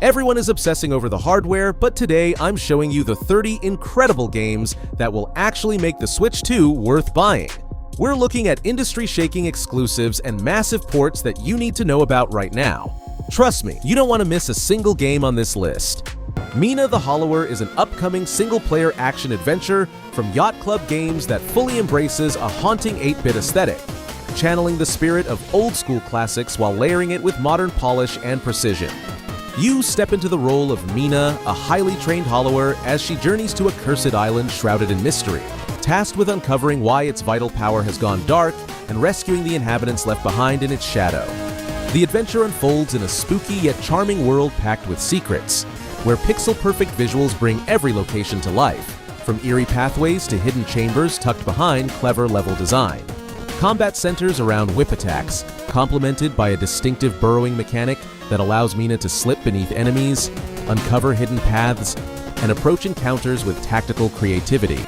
Everyone is obsessing over the hardware, but today I'm showing you the 30 incredible games that will actually make the Switch 2 worth buying. We're looking at industry-shaking exclusives and massive ports that you need to know about right now. Trust me, you don't want to miss a single game on this list. Mina the Hollower is an upcoming single-player action-adventure from Yacht Club Games that fully embraces a haunting 8-bit aesthetic, channeling the spirit of old-school classics while layering it with modern polish and precision. You step into the role of Mina, a highly trained Hollower, as she journeys to a cursed island shrouded in mystery, tasked with uncovering why its vital power has gone dark and rescuing the inhabitants left behind in its shadow. The adventure unfolds in a spooky yet charming world packed with secrets, where pixel-perfect visuals bring every location to life, from eerie pathways to hidden chambers tucked behind clever level design. Combat centers around whip attacks, complemented by a distinctive burrowing mechanic that allows Mina to slip beneath enemies, uncover hidden paths, and approach encounters with tactical creativity.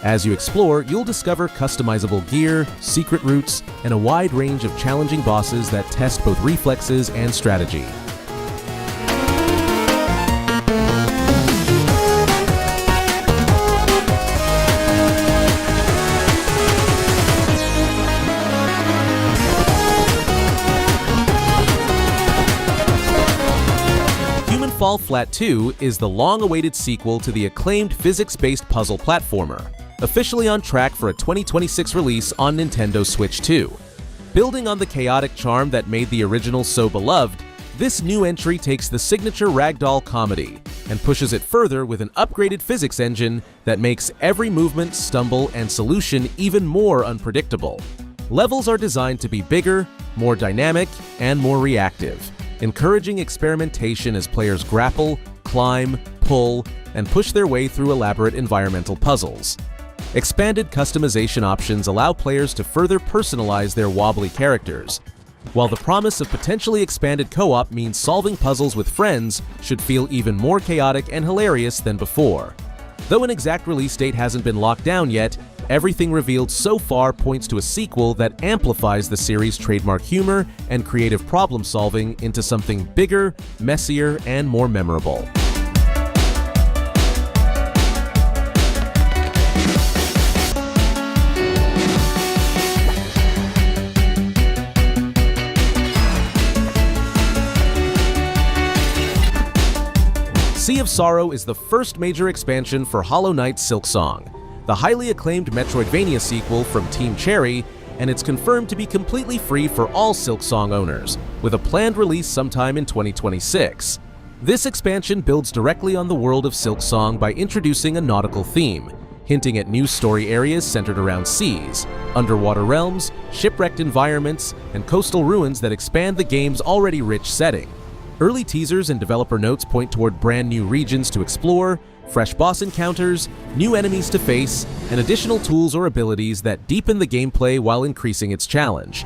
As you explore, you'll discover customizable gear, secret routes, and a wide range of challenging bosses that test both reflexes and strategy. Fall Flat 2 is the long-awaited sequel to the acclaimed physics-based puzzle platformer, officially on track for a 2026 release on Nintendo Switch 2. Building on the chaotic charm that made the original so beloved, this new entry takes the signature ragdoll comedy and pushes it further with an upgraded physics engine that makes every movement, stumble, and solution even more unpredictable. Levels are designed to be bigger, more dynamic, and more reactive, encouraging experimentation as players grapple, climb, pull, and push their way through elaborate environmental puzzles. Expanded customization options allow players to further personalize their wobbly characters, while the promise of potentially expanded co-op means solving puzzles with friends should feel even more chaotic and hilarious than before. Though an exact release date hasn't been locked down yet, everything revealed so far points to a sequel that amplifies the series' trademark humor and creative problem-solving into something bigger, messier, and more memorable. Sea of Sorrow is the first major expansion for Hollow Knight's Silksong, the highly acclaimed Metroidvania sequel from Team Cherry, and it's confirmed to be completely free for all Silksong owners, with a planned release sometime in 2026. This expansion builds directly on the world of Silksong by introducing a nautical theme, hinting at new story areas centered around seas, underwater realms, shipwrecked environments, and coastal ruins that expand the game's already rich setting. Early teasers and developer notes point toward brand new regions to explore, fresh boss encounters, new enemies to face, and additional tools or abilities that deepen the gameplay while increasing its challenge.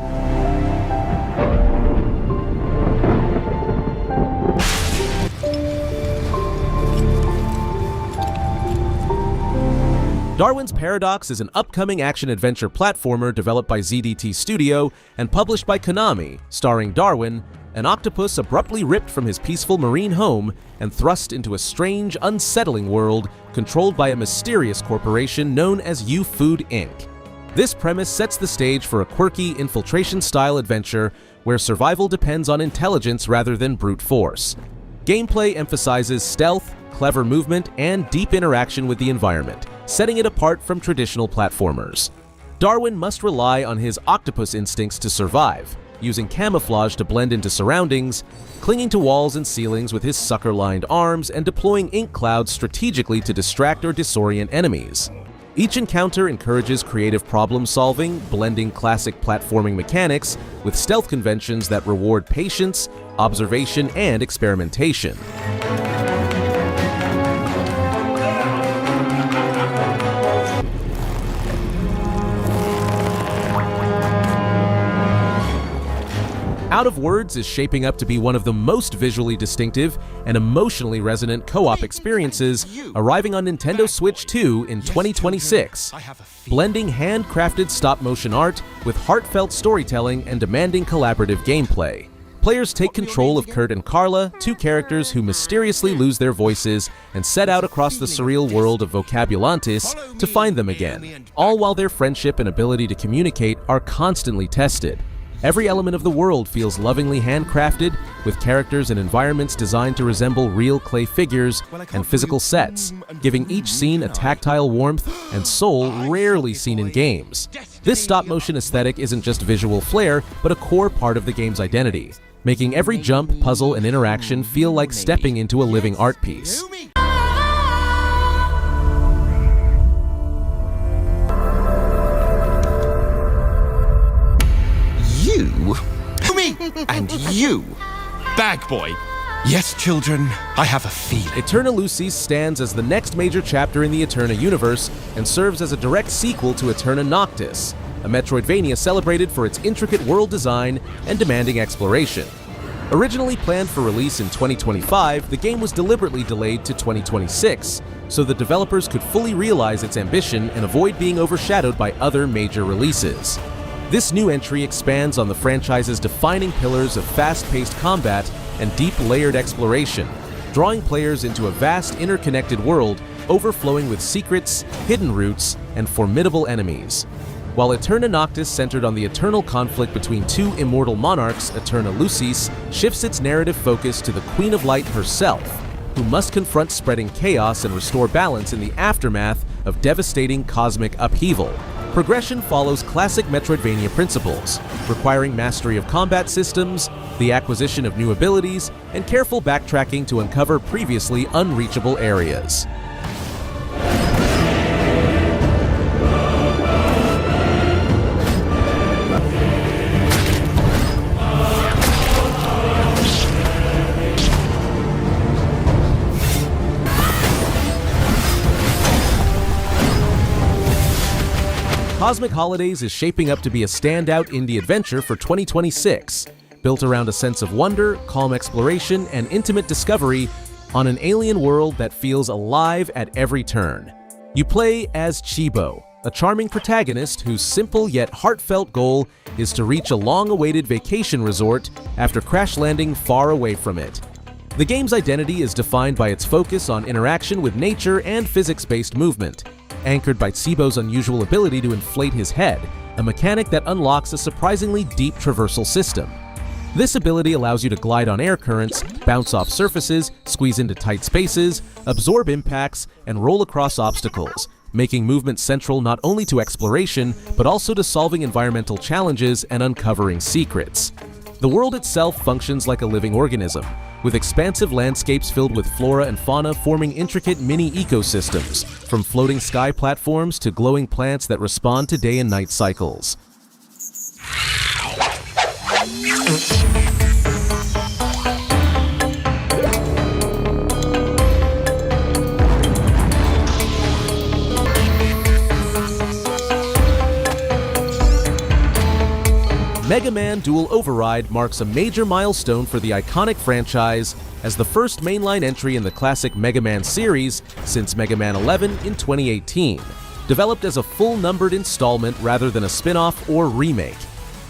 Darwin's Paradox is an upcoming action-adventure platformer developed by ZDT Studio and published by Konami, starring Darwin, an octopus abruptly ripped from his peaceful marine home and thrust into a strange, unsettling world controlled by a mysterious corporation known as eFootball Inc. This premise sets the stage for a quirky, infiltration-style adventure where survival depends on intelligence rather than brute force. Gameplay emphasizes stealth, clever movement, and deep interaction with the environment, setting it apart from traditional platformers. Darwin must rely on his octopus instincts to survive, using camouflage to blend into surroundings, clinging to walls and ceilings with his sucker-lined arms, and deploying ink clouds strategically to distract or disorient enemies. Each encounter encourages creative problem-solving, blending classic platforming mechanics with stealth conventions that reward patience, observation, and experimentation. Out of Words is shaping up to be one of the most visually distinctive and emotionally resonant co-op experiences, arriving on Nintendo Switch 2 in 2026, blending handcrafted stop-motion art with heartfelt storytelling and demanding collaborative gameplay. Players take control of Kurt and Carla, two characters who mysteriously lose their voices and set out across the surreal world of Vocabulantis to find them again, all while their friendship and ability to communicate are constantly tested. Every element of the world feels lovingly handcrafted, with characters and environments designed to resemble real clay figures and physical sets, giving each scene a tactile warmth and soul rarely seen in games. This stop-motion aesthetic isn't just visual flair, but a core part of the game's identity, making every jump, puzzle, and interaction feel like stepping into a living art piece. You, me, and you, bag boy. Yes, children, I have a feeling. Aeterna Lucis stands as the next major chapter in the Aeterna universe and serves as a direct sequel to Aeterna Noctis, a Metroidvania celebrated for its intricate world design and demanding exploration. Originally planned for release in 2025, the game was deliberately delayed to 2026, so the developers could fully realize its ambition and avoid being overshadowed by other major releases. This new entry expands on the franchise's defining pillars of fast-paced combat and deep layered exploration, drawing players into a vast interconnected world overflowing with secrets, hidden routes, and formidable enemies. While Aeterna Noctis centered on the eternal conflict between two immortal monarchs, Aeterna Lucis shifts its narrative focus to the Queen of Light herself, who must confront spreading chaos and restore balance in the aftermath of devastating cosmic upheaval. Progression follows classic Metroidvania principles, requiring mastery of combat systems, the acquisition of new abilities, and careful backtracking to uncover previously unreachable areas. Cosmic Holidays is shaping up to be a standout indie adventure for 2026, built around a sense of wonder, calm exploration, and intimate discovery on an alien world that feels alive at every turn. You play as Chibo, a charming protagonist whose simple yet heartfelt goal is to reach a long-awaited vacation resort after crash landing far away from it. The game's identity is defined by its focus on interaction with nature and physics-based movement, anchored by Chibo's unusual ability to inflate his head, a mechanic that unlocks a surprisingly deep traversal system. This ability allows you to glide on air currents, bounce off surfaces, squeeze into tight spaces, absorb impacts, and roll across obstacles, making movement central not only to exploration, but also to solving environmental challenges and uncovering secrets. The world itself functions like a living organism, with expansive landscapes filled with flora and fauna forming intricate mini ecosystems, from floating sky platforms to glowing plants that respond to day and night cycles. Mega Man Dual Override marks a major milestone for the iconic franchise as the first mainline entry in the classic Mega Man series since Mega Man 11 in 2018, developed as a full-numbered installment rather than a spin-off or remake.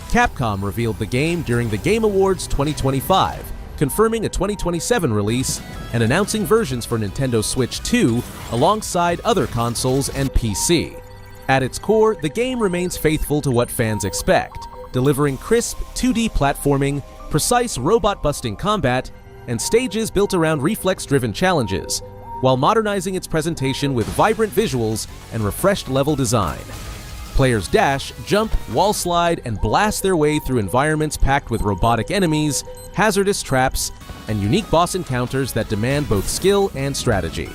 Capcom revealed the game during the Game Awards 2025, confirming a 2027 release and announcing versions for Nintendo Switch 2 alongside other consoles and PC. At its core, the game remains faithful to what fans expect, delivering crisp 2D platforming, precise robot-busting combat, and stages built around reflex-driven challenges, while modernizing its presentation with vibrant visuals and refreshed level design. Players dash, jump, wall slide, and blast their way through environments packed with robotic enemies, hazardous traps, and unique boss encounters that demand both skill and strategy.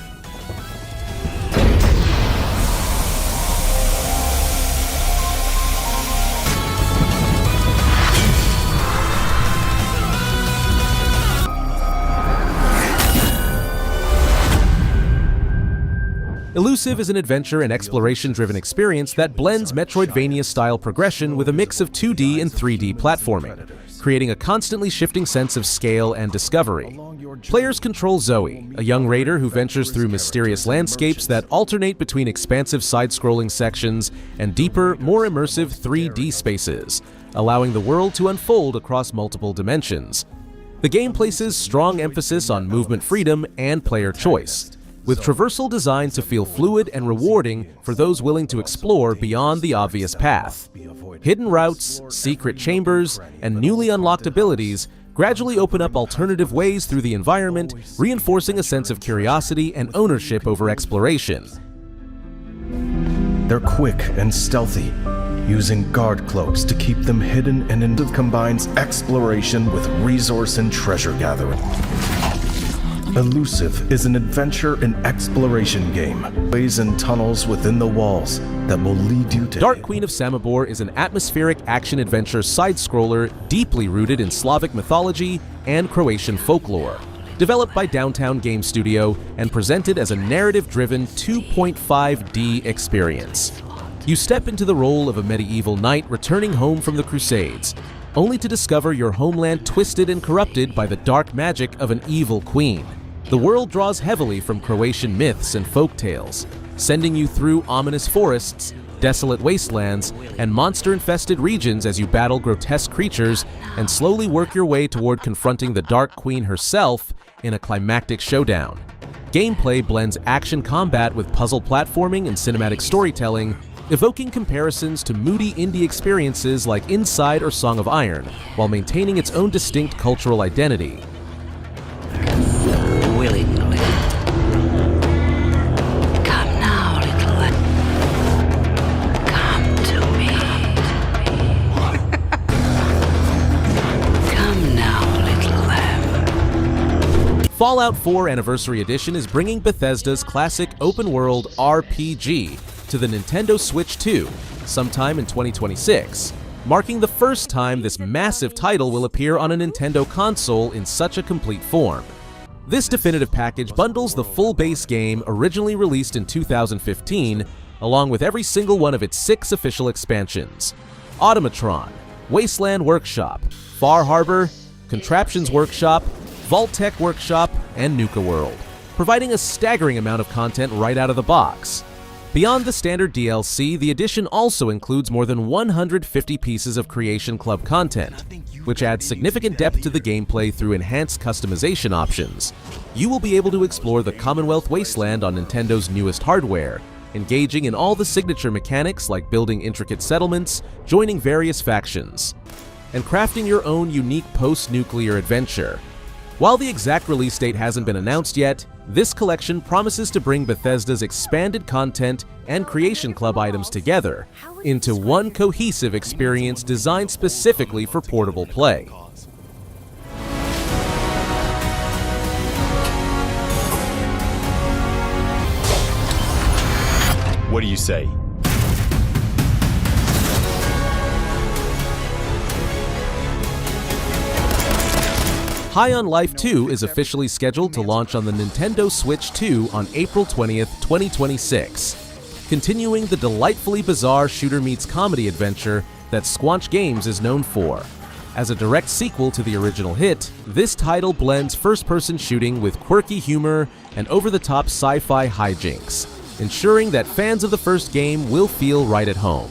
Elusive is an adventure and exploration-driven experience that blends Metroidvania-style progression with a mix of 2D and 3D platforming, creating a constantly shifting sense of scale and discovery. Players control Zoe, a young raider who ventures through mysterious landscapes that alternate between expansive side-scrolling sections and deeper, more immersive 3D spaces, allowing the world to unfold across multiple dimensions. The game places strong emphasis on movement freedom and player choice, with traversal designed to feel fluid and rewarding for those willing to explore beyond the obvious path. Hidden routes, secret chambers, and newly unlocked abilities gradually open up alternative ways through the environment, reinforcing a sense of curiosity and ownership over exploration. They're quick and stealthy, using guard cloaks to keep them hidden, and it combines exploration with resource and treasure gathering. Elusive is an adventure and exploration game, ways and tunnels within the walls that will lead you to... Dark Queen of Samobor is an atmospheric action-adventure side-scroller deeply rooted in Slavic mythology and Croatian folklore. Developed by Downtown Game Studio and presented as a narrative-driven 2.5D experience. You step into the role of a medieval knight returning home from the Crusades, only to discover your homeland twisted and corrupted by the dark magic of an evil queen. The world draws heavily from Croatian myths and folktales, sending you through ominous forests, desolate wastelands, and monster-infested regions as you battle grotesque creatures and slowly work your way toward confronting the Dark Queen herself in a climactic showdown. Gameplay blends action combat with puzzle platforming and cinematic storytelling, evoking comparisons to moody indie experiences like Inside or Song of Iron, while maintaining its own distinct cultural identity. Willingly. Come now, little lamb. Come to me. Come now, little lamb. Fallout 4 Anniversary Edition is bringing Bethesda's classic open-world RPG to the Nintendo Switch 2 sometime in 2026, marking the first time this massive title will appear on a Nintendo console in such a complete form. This definitive package bundles the full base game originally released in 2015, along with every single one of its 6 official expansions: Automatron, Wasteland Workshop, Far Harbor, Contraptions Workshop, Vault-Tec Workshop, and Nuka World, providing a staggering amount of content right out of the box. Beyond the standard DLC, the edition also includes more than 150 pieces of Creation Club content, which adds significant depth to the gameplay through enhanced customization options. You will be able to explore the Commonwealth Wasteland on Nintendo's newest hardware, engaging in all the signature mechanics like building intricate settlements, joining various factions, and crafting your own unique post-nuclear adventure. While the exact release date hasn't been announced yet, this collection promises to bring Bethesda's expanded content and Creation Club items together into one cohesive experience designed specifically for portable play. What do you say? High on Life 2 is officially scheduled to launch on the Nintendo Switch 2 on April 20th, 2026, continuing the delightfully bizarre shooter-meets-comedy adventure that Squanch Games is known for. As a direct sequel to the original hit, this title blends first-person shooting with quirky humor and over-the-top sci-fi hijinks, ensuring that fans of the first game will feel right at home.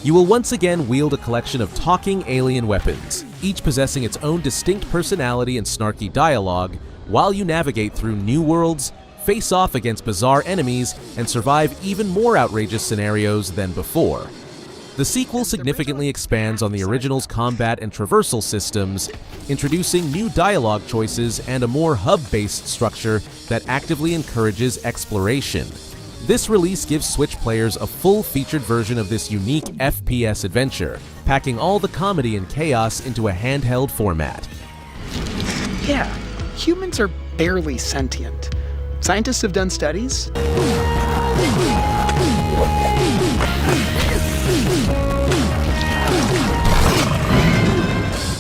You will once again wield a collection of talking alien weapons, each possessing its own distinct personality and snarky dialogue, while you navigate through new worlds, face off against bizarre enemies, and survive even more outrageous scenarios than before. The sequel significantly expands on the original's combat and traversal systems, introducing new dialogue choices and a more hub-based structure that actively encourages exploration. This release gives Switch players a full-featured version of this unique FPS adventure, packing all the comedy and chaos into a handheld format. Yeah, humans are barely sentient. Scientists have done studies.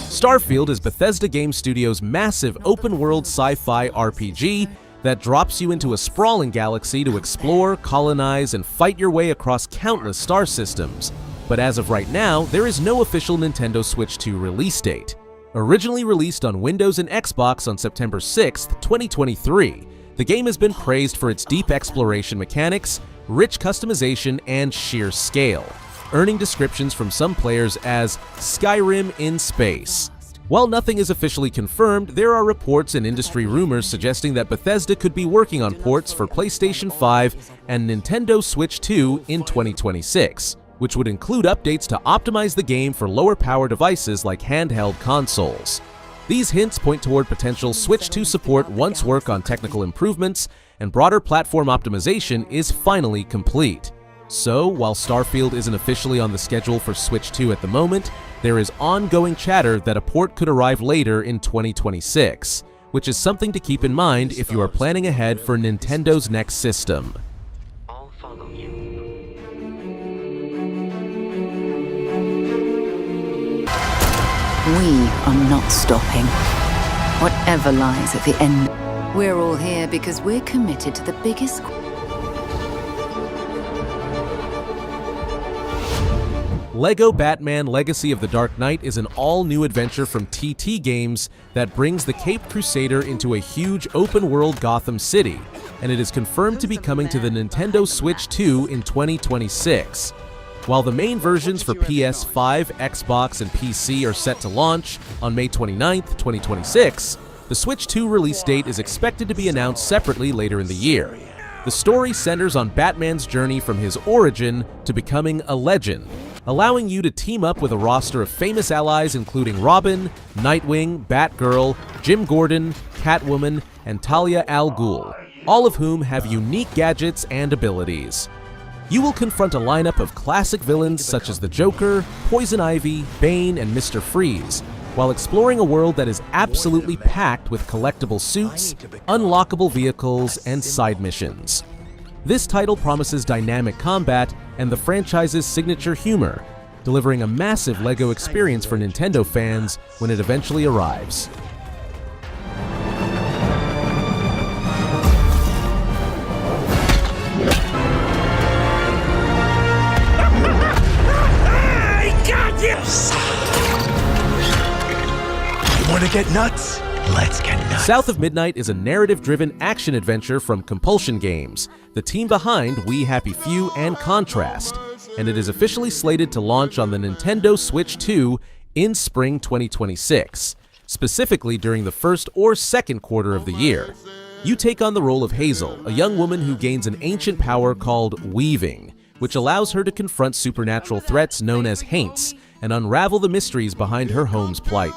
Starfield is Bethesda Game Studios' massive open-world sci-fi RPG that drops you into a sprawling galaxy to explore, colonize, and fight your way across countless star systems. But as of right now, there is no official Nintendo Switch 2 release date. Originally released on Windows and Xbox on September 6th, 2023, the game has been praised for its deep exploration mechanics, rich customization, and sheer scale. earning descriptions from some players as Skyrim in space. While nothing is officially confirmed, there are reports and industry rumors suggesting that Bethesda could be working on ports for PlayStation 5 and Nintendo Switch 2 in 2026, which would include updates to optimize the game for lower power devices like handheld consoles. These hints point toward potential Switch 2 support once work on technical improvements and broader platform optimization is finally complete. So, while Starfield isn't officially on the schedule for Switch 2 at the moment, there is ongoing chatter that a port could arrive later in 2026, which is something to keep in mind if you are planning ahead for Nintendo's next system. I'll follow you. We are not stopping. Whatever lies at the end. We're all here because we're committed to the biggest... LEGO Batman Legacy of the Dark Knight is an all-new adventure from TT Games that brings the Caped Crusader into a huge open-world Gotham City, and it is confirmed to be coming to the Nintendo Switch 2 in 2026. While the main versions for PS5, Xbox, and PC are set to launch on May 29, 2026, the Switch 2 release date is expected to be announced separately later in the year. The story centers on Batman's journey from his origin to becoming a legend, allowing you to team up with a roster of famous allies including Robin, Nightwing, Batgirl, Jim Gordon, Catwoman, and Talia al Ghul, all of whom have unique gadgets and abilities. You will confront a lineup of classic villains such as the Joker, Poison Ivy, Bane, and Mr. Freeze, while exploring a world that is absolutely packed with collectible suits, unlockable vehicles, and side missions. This title promises dynamic combat and the franchise's signature humor, delivering a massive LEGO experience for Nintendo fans when it eventually arrives. Wanna get nuts? Let's get nuts. South of Midnight is a narrative-driven action-adventure from Compulsion Games, the team behind We Happy Few and Contrast, and it is officially slated to launch on the Nintendo Switch 2 in spring 2026, specifically during the first or second quarter of the year. You take on the role of Hazel, a young woman who gains an ancient power called Weaving, which allows her to confront supernatural threats known as Haints and unravel the mysteries behind her home's plight.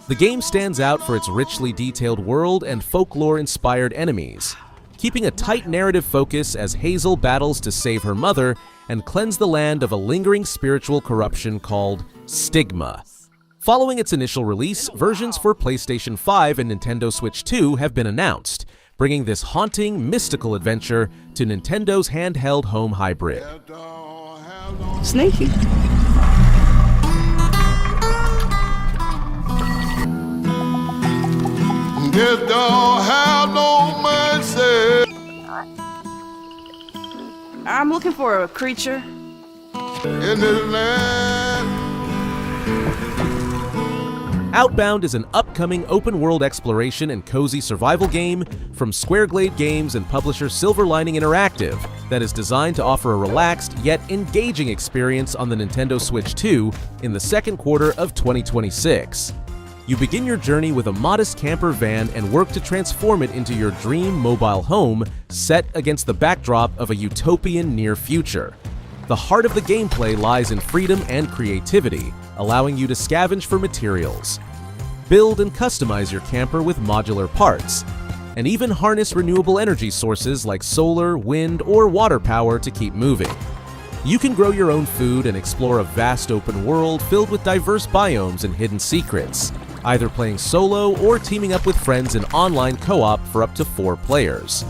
The game stands out for its richly detailed world and folklore-inspired enemies, keeping a tight narrative focus as Hazel battles to save her mother and cleanse the land of a lingering spiritual corruption called Stigma. Following its initial release, versions for PlayStation 5 and Nintendo Switch 2 have been announced, bringing this haunting, mystical adventure to Nintendo's handheld home hybrid. Sneaky. It don't have no mercy. I'm looking for a creature. In this land. Outbound is an upcoming open-world exploration and cozy survival game from Squareglade Games and publisher Silver Lining Interactive that is designed to offer a relaxed yet engaging experience on the Nintendo Switch 2 in the second quarter of 2026. You begin your journey with a modest camper van and work to transform it into your dream mobile home set against the backdrop of a utopian near future. The heart of the gameplay lies in freedom and creativity, allowing you to scavenge for materials, build and customize your camper with modular parts, and even harness renewable energy sources like solar, wind, or water power to keep moving. You can grow your own food and explore a vast open world filled with diverse biomes and hidden secrets, either playing solo or teaming up with friends in online co-op for up to 4 players.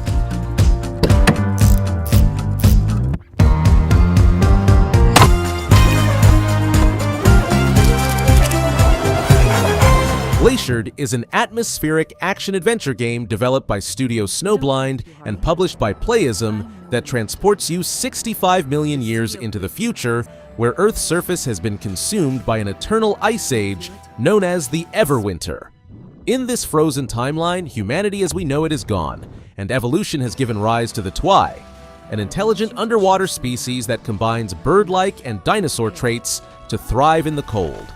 Glaciered is an atmospheric action-adventure game developed by Studio Snowblind and published by Playism that transports you 65 million years into the future, where Earth's surface has been consumed by an eternal ice age known as the Everwinter. In this frozen timeline, humanity as we know it is gone, and evolution has given rise to the Twi. an intelligent underwater species that combines bird-like and dinosaur traits to thrive in the cold.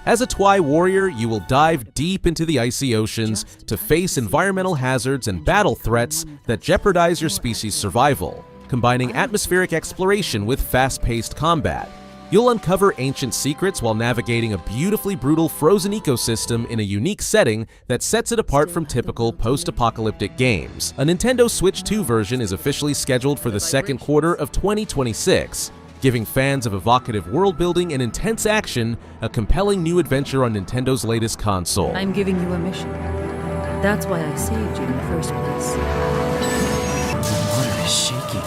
As a Twi warrior, you will dive deep into the icy oceans to face environmental hazards and battle threats that jeopardize your species' survival, combining atmospheric exploration with fast-paced combat. You'll uncover ancient secrets while navigating a beautifully brutal frozen ecosystem in a unique setting that sets it apart from typical post-apocalyptic games. A Nintendo Switch 2 version is officially scheduled for the second quarter of 2026, giving fans of evocative world-building and intense action a compelling new adventure on Nintendo's latest console. I'm giving you a mission. That's why I saved you in the first place. The water is shaking.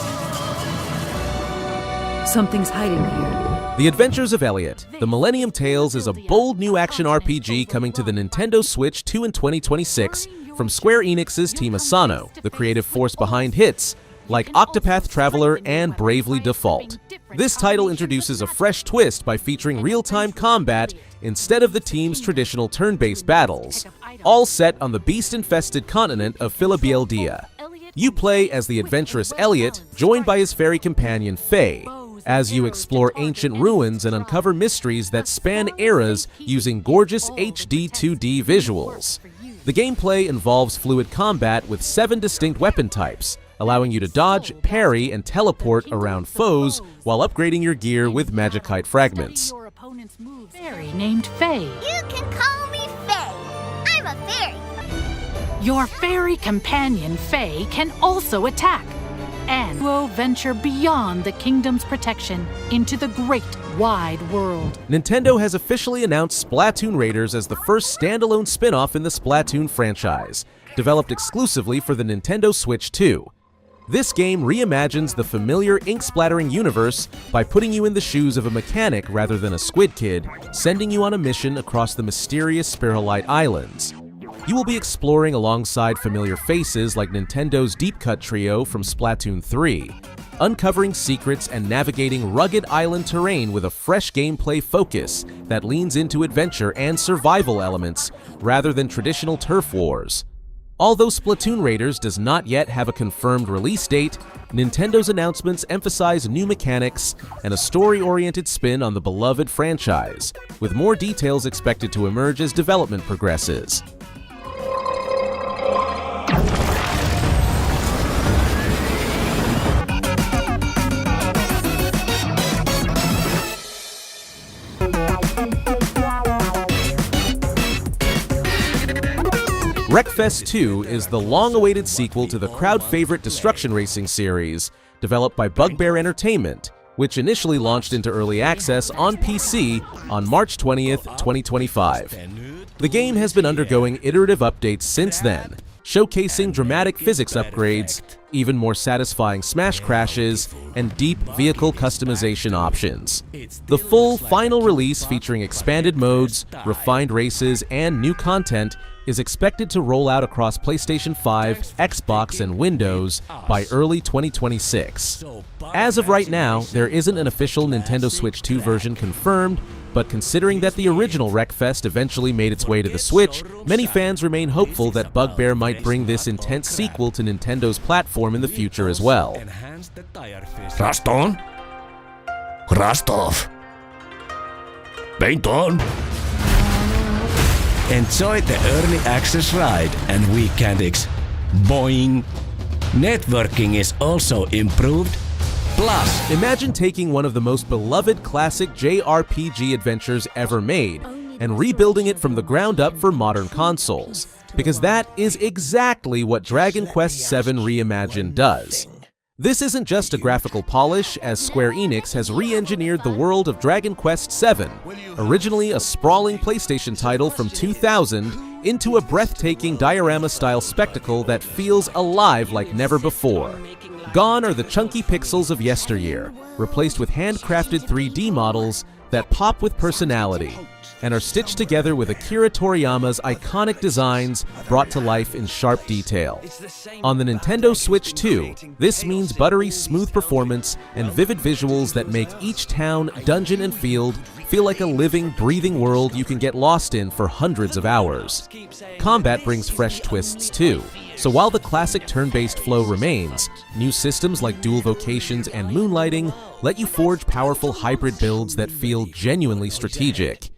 Something's hiding here. The Adventures of Elliot, The Millennium Tales is a bold new action RPG coming to the Nintendo Switch 2 in 2026 from Square Enix's Team Asano, the creative force behind hits like Octopath Traveler and Bravely Default. This title introduces a fresh twist by featuring real-time combat instead of the team's traditional turn-based battles, all set on the beast-infested continent of Philabieldia. You play as the adventurous Elliot, joined by his fairy companion Faye, as you explore ancient ruins and uncover mysteries that span eras using gorgeous HD 2D visuals. The gameplay involves fluid combat with 7 distinct weapon types, allowing you to dodge, parry, and teleport around foes while upgrading your gear with Magikite fragments. Fairy named Faye. You can call me Faye. I'm a fairy. Your fairy companion Faye can also attack and will venture beyond the kingdom's protection into the great wide world. Nintendo has officially announced Splatoon Raiders as the first standalone spin-off in the Splatoon franchise, developed exclusively for the Nintendo Switch 2. This game reimagines the familiar ink-splattering universe by putting you in the shoes of a mechanic rather than a squid kid, sending you on a mission across the mysterious Spiralite Islands. You will be exploring alongside familiar faces like Nintendo's Deep Cut trio from Splatoon 3, uncovering secrets and navigating rugged island terrain with a fresh gameplay focus that leans into adventure and survival elements rather than traditional turf wars. Although Splatoon Raiders does not yet have a confirmed release date, Nintendo's announcements emphasize new mechanics and a story-oriented spin on the beloved franchise, with more details expected to emerge as development progresses. Wreckfest 2 is the long-awaited sequel to the crowd-favorite Destruction Racing series, developed by Bugbear Entertainment, which initially launched into early access on PC on March 20th, 2025. The game has been undergoing iterative updates since then, showcasing dramatic physics upgrades, even more satisfying smash crashes, and deep vehicle customization options. The full final release featuring expanded modes, refined races, and new content is expected to roll out across PlayStation 5, Xbox, and Windows by early 2026. As of right now, there isn't an official Nintendo Switch 2 version confirmed, but considering that the original Wreckfest eventually made its way to the Switch, many fans remain hopeful that Bugbear might bring this intense sequel to Nintendo's platform in the future as well. Rust on, rust off. Paint on. Enjoy the early access ride and weekendix. Boing. Networking is also improved. Plus, imagine taking one of the most beloved classic JRPG adventures ever made and rebuilding it from the ground up for modern consoles, because that is exactly what Dragon Quest VII Reimagined does. This isn't just a graphical polish, as Square Enix has re-engineered the world of Dragon Quest VII, originally a sprawling PlayStation title from 2000, into a breathtaking diorama-style spectacle that feels alive like never before. Gone are the chunky pixels of yesteryear, replaced with handcrafted 3D models that pop with personality. and are stitched together with Akira Toriyama's iconic designs brought to life in sharp detail. On the Nintendo Switch 2, this means buttery smooth performance and vivid visuals that make each town, dungeon, and field feel like a living, breathing world you can get lost in for hundreds of hours. Combat brings fresh twists too, so while the classic turn-based flow remains, new systems like dual vocations and moonlighting let you forge powerful hybrid builds that feel genuinely strategic.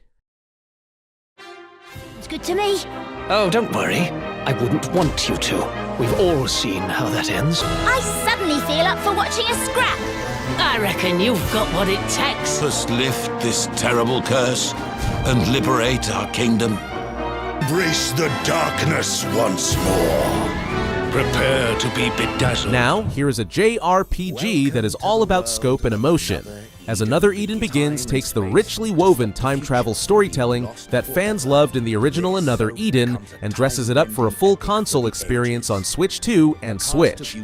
It's good to me. Oh, don't worry. I wouldn't want you to. We've all seen how that ends. I suddenly feel up for watching a scrap. I reckon you've got what it takes. Must lift this terrible curse and liberate our kingdom. Embrace the darkness once more. Prepare to be bedazzled. Now, here is a JRPG that is all about scope and emotion, as Another Eden Begins takes the richly woven time travel storytelling that fans loved in the original Another Eden and dresses it up for a full console experience on Switch 2 and Switch.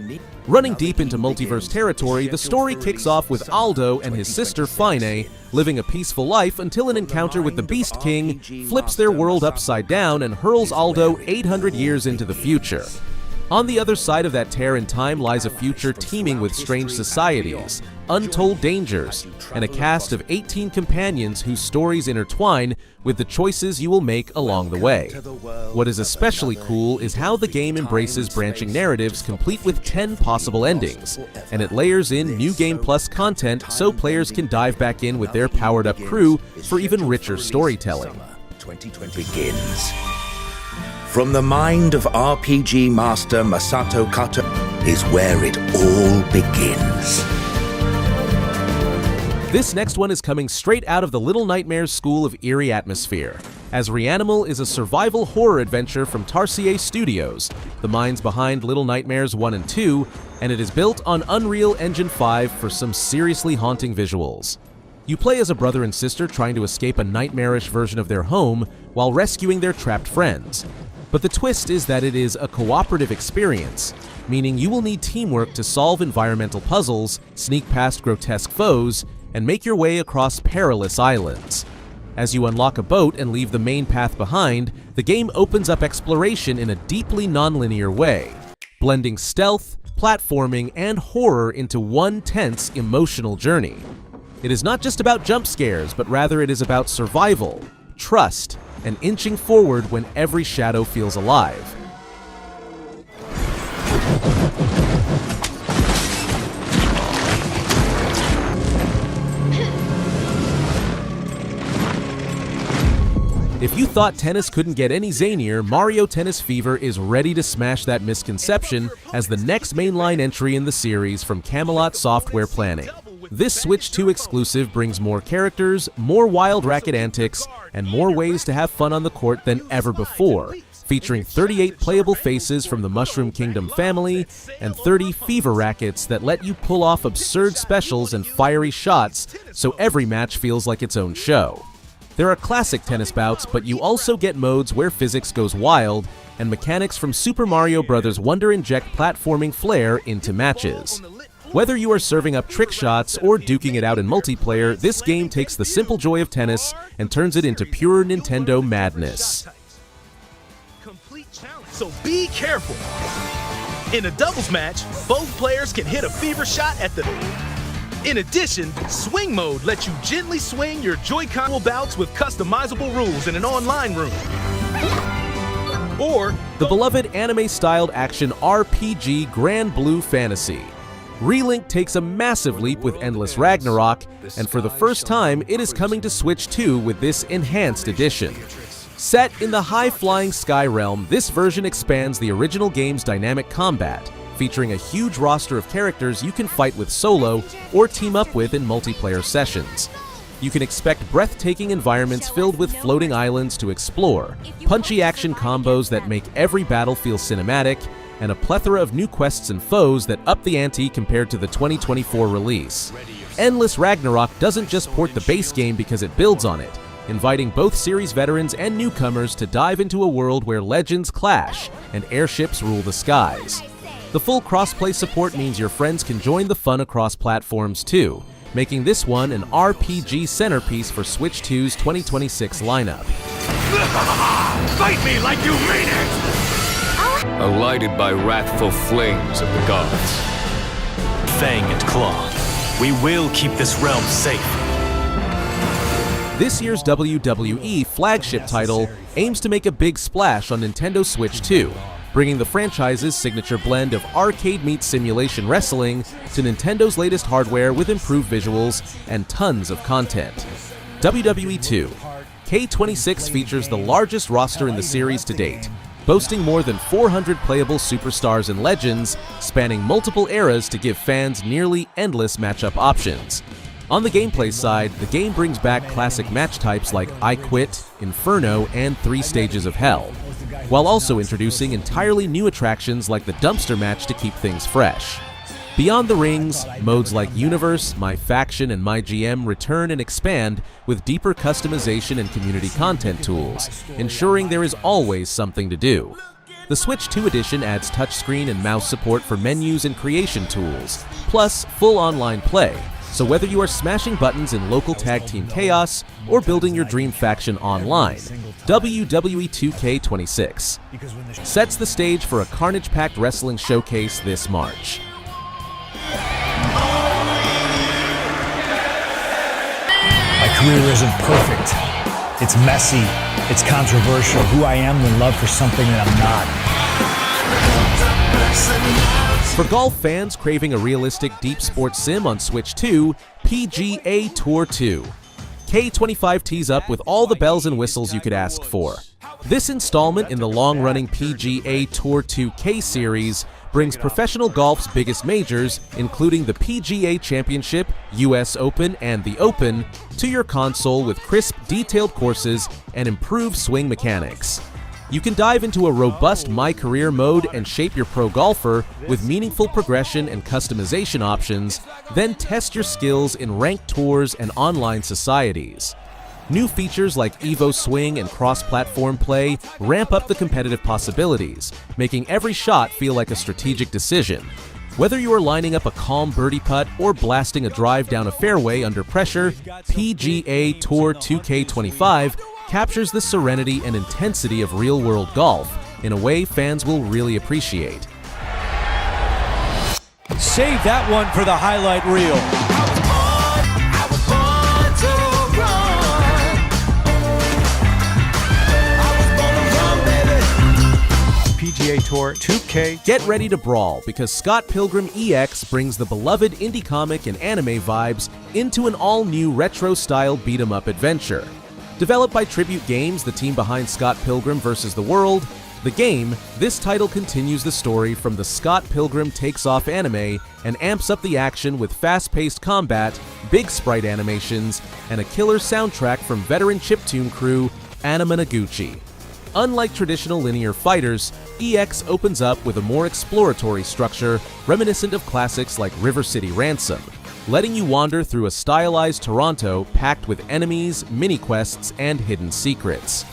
Running deep into multiverse territory, the story kicks off with Aldo and his sister Fine living a peaceful life until an encounter with the Beast King flips their world upside down and hurls Aldo 800 years into the future. On the other side of that tear in time lies a future teeming with strange societies, untold dangers, and a cast of 18 companions whose stories intertwine with the choices you will make along the way. What is especially cool is how the game embraces branching narratives complete with 10 possible endings, and it layers in New Game Plus content so players can dive back in with their powered-up crew for even richer storytelling. 2020 begins. From the mind of RPG master Masato Kato is where it all begins. This next one is coming straight out of the Little Nightmares School of Eerie Atmosphere, as REANIMAL is a survival horror adventure from Tarsier Studios, the minds behind Little Nightmares 1 and 2, and it is built on Unreal Engine 5 for some seriously haunting visuals. You play as a brother and sister trying to escape a nightmarish version of their home while rescuing their trapped friends. But the twist is that it is a cooperative experience, meaning you will need teamwork to solve environmental puzzles, sneak past grotesque foes, and make your way across perilous islands. As you unlock a boat and leave the main path behind, the game opens up exploration in a deeply non-linear way, blending stealth, platforming, and horror into one tense, emotional journey. It is not just about jump scares, but rather it is about survival, trust, and inching forward when every shadow feels alive. If you thought tennis couldn't get any zanier, Mario Tennis Fever is ready to smash that misconception as the next mainline entry in the series from Camelot Software Planning. This Switch 2 exclusive brings more characters, more wild racket antics, and more ways to have fun on the court than ever before, featuring 38 playable faces from the Mushroom Kingdom family and 30 fever rackets that let you pull off absurd specials and fiery shots so every match feels like its own show. There are classic tennis bouts, but you also get modes where physics goes wild and mechanics from Super Mario Bros. Wonder inject platforming flair into matches. Whether you are serving up trick shots or duking it out in multiplayer, this game takes the simple joy of tennis and turns it into pure Nintendo madness. So be careful. In a doubles match, both players can hit a fever shot at the... In addition, Swing Mode lets you gently swing your Joy-Con bouts with customizable rules in an online room. Or the beloved anime-styled action RPG Granblue Fantasy. Relink takes a massive leap with Endless Ragnarok, and for the first time, it is coming to Switch 2 with this enhanced edition. Set in the high-flying Sky Realm, this version expands the original game's dynamic combat, featuring a huge roster of characters you can fight with solo or team up with in multiplayer sessions. You can expect breathtaking environments filled with floating islands to explore, punchy action combos that make every battle feel cinematic, and a plethora of new quests and foes that up the ante compared to the 2024 release. Endless Ragnarok doesn't just port the base game because it builds on it, inviting both series veterans and newcomers to dive into a world where legends clash and airships rule the skies. The full crossplay support means your friends can join the fun across platforms too, making this one an RPG centerpiece for Switch 2's 2026 lineup. Fight me like you mean it! Alighted by wrathful flames of the gods. Fang and Claw, we will keep this realm safe. This year's WWE flagship title aims to make a big splash on Nintendo Switch 2, bringing the franchise's signature blend of arcade meets simulation wrestling to Nintendo's latest hardware with improved visuals and tons of content. WWE 2 K26 features the largest roster in the series to date, boasting more than 400 playable superstars and legends, spanning multiple eras to give fans nearly endless matchup options. On the gameplay side, the game brings back classic match types like I Quit, Inferno, and 3 Stages of Hell, while also introducing entirely new attractions like the dumpster match to keep things fresh. Beyond the rings, modes like Universe, My Faction, and My GM return and expand with deeper customization and community content tools, ensuring there is always something to do. The Switch 2 edition adds touchscreen and mouse support for menus and creation tools, plus full online play, so whether you are smashing buttons in local tag team chaos or building your dream faction online, WWE 2K26 sets the stage for a carnage-packed wrestling showcase this March. My career isn't perfect. It's messy, it's controversial. Who I am when love for something that I'm not. For golf fans craving a realistic deep sports sim on Switch 2, PGA Tour 2. K25 tees up with all the bells and whistles you could ask for. This installment in the long-running PGA Tour 2K series brings professional golf's biggest majors, including the PGA Championship, US Open, and the Open, to your console with crisp, detailed courses and improved swing mechanics. You can dive into a robust My Career mode and shape your pro golfer with meaningful progression and customization options, then test your skills in ranked tours and online societies. New features like Evo Swing and cross-platform play ramp up the competitive possibilities, making every shot feel like a strategic decision. Whether you are lining up a calm birdie putt or blasting a drive down a fairway under pressure, PGA Tour 2K25 captures the serenity and intensity of real-world golf in a way fans will really appreciate. Save that one for the highlight reel. PGA Tour 2K. Get ready to brawl because Scott Pilgrim EX brings the beloved indie comic and anime vibes into an all-new retro-style beat-em-up adventure. Developed by Tribute Games, the team behind Scott Pilgrim vs. the World, the game, this title continues the story from the Scott Pilgrim Takes Off anime and amps up the action with fast-paced combat, big sprite animations, and a killer soundtrack from veteran chiptune crew Anima Noguchi. Unlike traditional linear fighters, EX opens up with a more exploratory structure reminiscent of classics like River City Ransom, letting you wander through a stylized Toronto packed with enemies, mini-quests, and hidden secrets.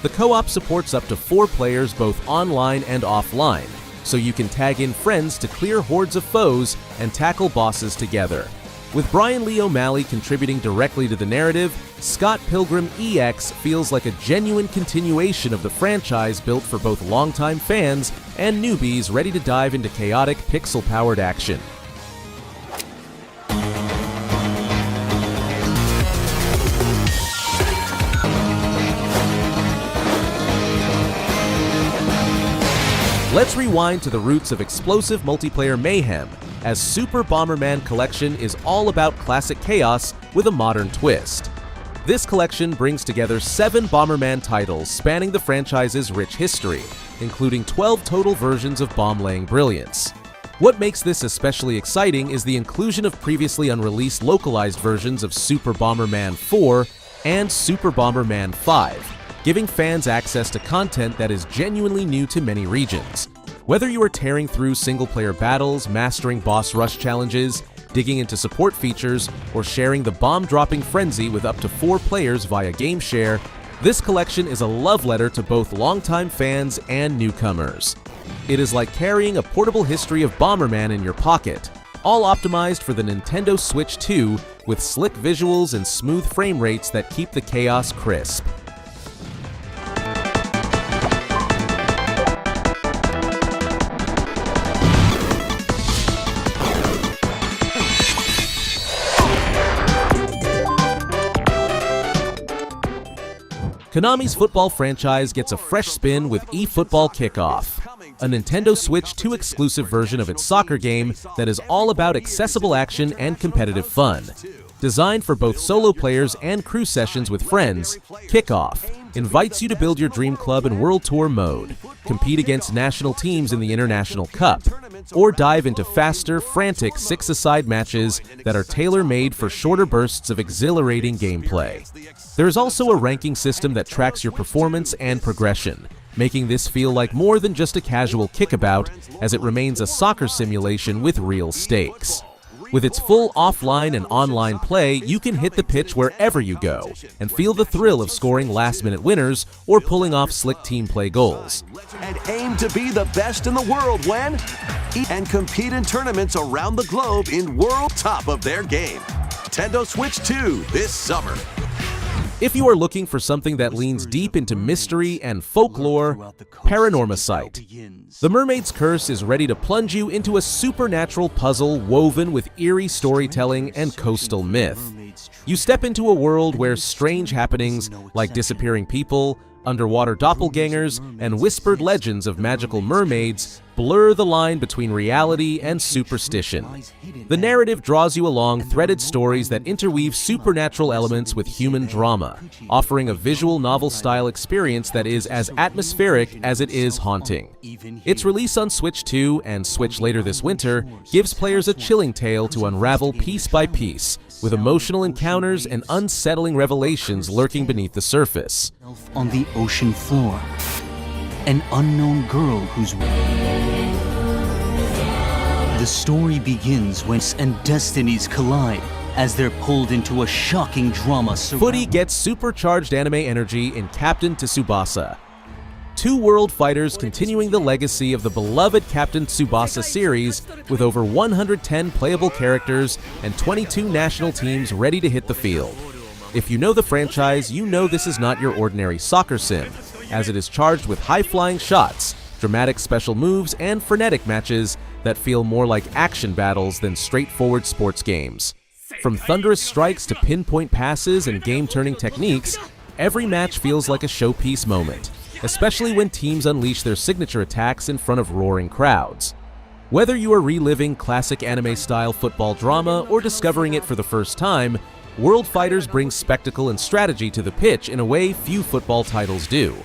The co-op supports up to 4 players both online and offline, so you can tag in friends to clear hordes of foes and tackle bosses together. With Brian Lee O'Malley contributing directly to the narrative, Scott Pilgrim EX feels like a genuine continuation of the franchise built for both longtime fans and newbies ready to dive into chaotic pixel-powered action. Let's rewind to the roots of explosive multiplayer mayhem, as Super Bomberman Collection is all about classic chaos with a modern twist. This collection brings together 7 Bomberman titles spanning the franchise's rich history, including 12 total versions of bomb-laying brilliance. What makes this especially exciting is the inclusion of previously unreleased localized versions of Super Bomberman 4 and Super Bomberman 5, giving fans access to content that is genuinely new to many regions. Whether you are tearing through single-player battles, mastering boss rush challenges, digging into support features, or sharing the bomb-dropping frenzy with up to 4 players via GameShare, this collection is a love letter to both longtime fans and newcomers. It is like carrying a portable history of Bomberman in your pocket, all optimized for the Nintendo Switch 2 with slick visuals and smooth frame rates that keep the chaos crisp. Konami's football franchise gets a fresh spin with eFootball Kickoff, a Nintendo Switch 2 exclusive version of its soccer game that is all about accessible action and competitive fun. Designed for both solo players and crew sessions with friends, Kickoff invites you to build your dream club in World Tour mode, compete against national teams in the International Cup, or dive into faster, frantic six-a-side matches that are tailor-made for shorter bursts of exhilarating gameplay. There is also a ranking system that tracks your performance and progression, making this feel like more than just a casual kickabout, as it remains a soccer simulation with real stakes. With its full offline and online play, you can hit the pitch wherever you go and feel the thrill of scoring last-minute winners or pulling off slick team play goals. And aim to be the best in the world when and compete in tournaments around the globe in world top of their game. Nintendo Switch 2 this summer. If you are looking for something that leans deep into mystery and folklore, PARANORMASIGHT. The Mermaid's Curse is ready to plunge you into a supernatural puzzle woven with eerie storytelling and coastal myth. You step into a world where strange happenings like disappearing people, underwater doppelgangers, and whispered legends of magical mermaids blur the line between reality and superstition. The narrative draws you along threaded stories that interweave supernatural elements with human drama, offering a visual novel-style experience that is as atmospheric as it is haunting. Its release on Switch 2 and Switch later this winter gives players a chilling tale to unravel piece by piece, with emotional encounters and unsettling revelations lurking beneath the surface. On the ocean floor, an unknown girl who's... The story begins when destinies collide as they're pulled into a shocking drama. Footy gets supercharged anime energy in Captain TSUBASA. Two world fighters continuing the legacy of the beloved Captain TSUBASA series with over 110 playable characters and 22 national teams ready to hit the field. If you know the franchise, you know this is not your ordinary soccer sim, as it is charged with high-flying shots, dramatic special moves, and frenetic matches that feel more like action battles than straightforward sports games. From thunderous strikes to pinpoint passes and game-turning techniques, every match feels like a showpiece moment, especially when teams unleash their signature attacks in front of roaring crowds. Whether you are reliving classic anime-style football drama or discovering it for the first time, World Fighters brings spectacle and strategy to the pitch in a way few football titles do.